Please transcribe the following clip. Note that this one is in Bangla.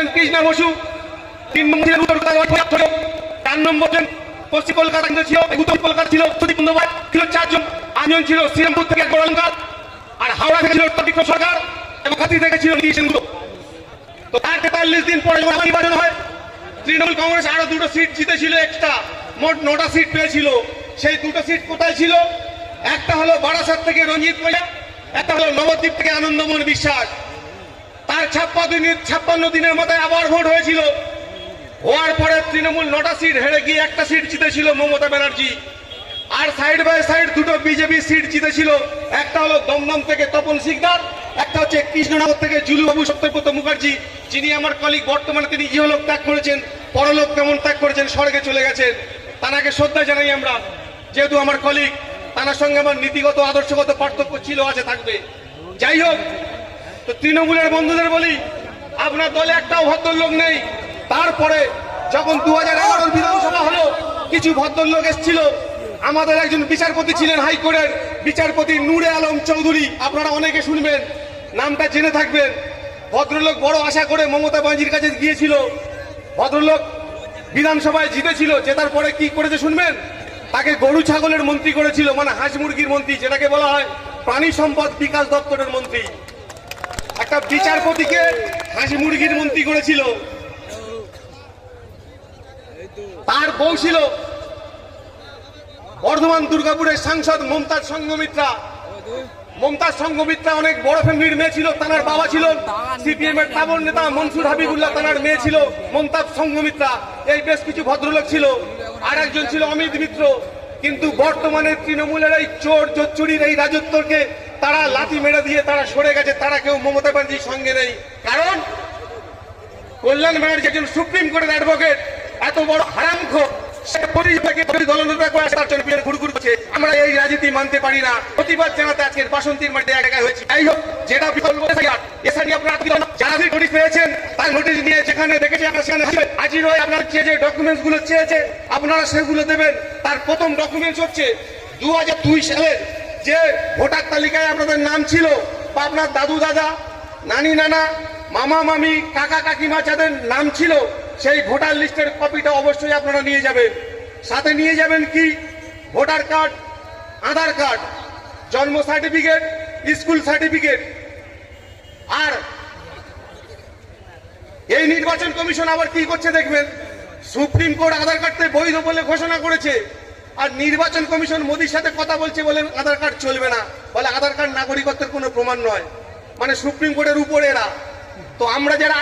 ছিলেন কৃষ্ণা বসু, 3 নম্বর ছিলেন উত্তর কলকাতা, 4 নম্বর ছিলেন পশ্চিম কলকাতা ছিল, উত্তর কলকাতা ছিল সুদীপ বন্দ্যোপাধ্যায়, ছিল 4 জন। 5 জন ছিল শ্রীরামপুর থেকে একবার অলঙ্কার, আর হাওড়া থেকে ছিল বিক্রম সরকার, এবং হাতি থেকে ছিল নীতি সেনগুপ্ত। তো তার 43 দিন পরে যখন নির্বাচন হয়, তৃণমূল কংগ্রেস আরো 2টো সিট জিতেছিল এক্সট্রা, মোট 9টা সিট পেয়েছিল। সেই 2টো সিট কোথায় ছিল? একটা হলো বারাসাত থেকে রঞ্জিত মৈয়া, একটা হলো নবদ্বীপ থেকে আনন্দমোহন বিশ্বাস। তার 56 দিনের মাথায় আবার ভোট হয়েছিল। হওয়ার পরে তৃণমূল 9টা সিট হেরে গিয়ে একটা সিট জিতেছিল মমতা ব্যানার্জি। আর সাইড বাই সাইড 2টো বিজেপি সিট জিতেছিল। একটা হলো দমদম থেকে তপন সিকদার, একটা হচ্ছে কৃষ্ণনগর থেকে জুলুবাবু সত্যব্রত মুখার্জি, যিনি আমার কলিগ। বর্তমানে তিনি ইহলোক ত্যাগ করেছেন, পরলোক কেমন ত্যাগ করেছেন, স্বর্গে চলে গেছেন। তাকে শ্রদ্ধা জানাই আমরা, যেহেতু আমার কলিগ। তার সঙ্গে আমার নীতিগত আদর্শগত পার্থক্য ছিল, আছে, থাকবে। যাই হোক, তো তৃণমূলের বন্ধুদের বলি, আপনার দলে একটাও ভদ্রলোক নেই। তারপরে যখন 2011 বিধানসভা হলো, কিছু ভদ্রলোক এসেছিল। আমাদের একজন বিচারপতি ছিলেন হাইকোর্টের, বিচারপতি নূরে আলম চৌধুরী, আপনারা অনেকে শুনবেন, নামটা জেনে থাকবেন। ভদ্রলোক বড় আশা করে মমতা ব্যানার্জির কাছে গিয়েছিল। ভদ্রলোক বিধানসভায় জিতেছিল, জেতার পরে কি করেছে শুনবেন? তাকে গরু ছাগলের মন্ত্রী করেছিল, মানে হাঁস মুরগির মন্ত্রী, যেটাকে বলা হয় প্রাণী সম্পদ বিকাশ দপ্তরের মন্ত্রী। একটা বিচারপতিকে হাঁস মুরগির মন্ত্রী করেছিল। তার বউ ছিল বর্ধমান দুর্গাপুরের সাংসদ মমতাজ সংঘমিত্রা। মমতাজ সংঘমিত্রা অনেক বড় ফ্যামিলির মেয়ে ছিল। তার বাবা ছিল সিপিএম এর তাবড় নেতা মনসুর হাবিবুল্লাহ, তার মেয়ে ছিল মমতাজ সংঘমিত্রা। এই বেশ কিছু ভদ্রলোক ছিল। আর একজন ছিল অমিত মিত্র। কিন্তু বর্তমানে তৃণমূলের এই চোর জোচ্চুরির এই রাজত্বকে তারা লাথি মেরে দিয়ে তারা সরে গেছে। তারা কেউ মমতা ব্যানার্জির সঙ্গে নেই। কারণ কল্যাণ ব্যানার্জি একজন সুপ্রিম কোর্টের অ্যাডভোকেট, এত বড় হারামখোর, আমরা এই রাজনীতি মানতে পারি না। প্রতিবাদ জানাতে আজকের বাসন্তীর মাঠে একা হয়েছি। যাই হোক, যেটা বিকল্প যারা নোটিশ পেয়েছেন, তার নোটিশ নিয়ে যেখানে দেখেছি আপনারা সেখানে হাজির হয়ে আপনার যে ডকুমেন্টস গুলো চেয়েছে আপনারা সেগুলো দেবেন। তার প্রথম ডকুমেন্টস হচ্ছে 2002 সালের যে ভোটার তালিকায় আপনাদের নাম ছিল, বা আপনার দাদু দাদা, নানি নানা, মামা মামি, কাকা কাকিমা যাদের নাম ছিল, সেই ভোটার লিস্টের কপিটা অবশ্যই আপনারা নিয়ে যাবেন। সাথে নিয়ে যাবেন কি? ভোটার কার্ড, আধার কার্ড, জন্ম সার্টিফিকেট, স্কুল সার্টিফিকেট। আর এই নির্বাচন কমিশন আবার কি করছে দেখবেন, সুপ্রিম কোর্ট আধার কার্ডকে বৈধ বলে ঘোষণা করেছে, আর নির্বাচন কমিশন মোদির সাথে কথা বলছে, বলেন আধার কার্ড চলবে না, বলে আধার কার্ড নাগরিকত্বের কোনো প্রমাণ নয়। মানে সুপ্রিম কোর্টের উপরে এরা। তো আমরা যারা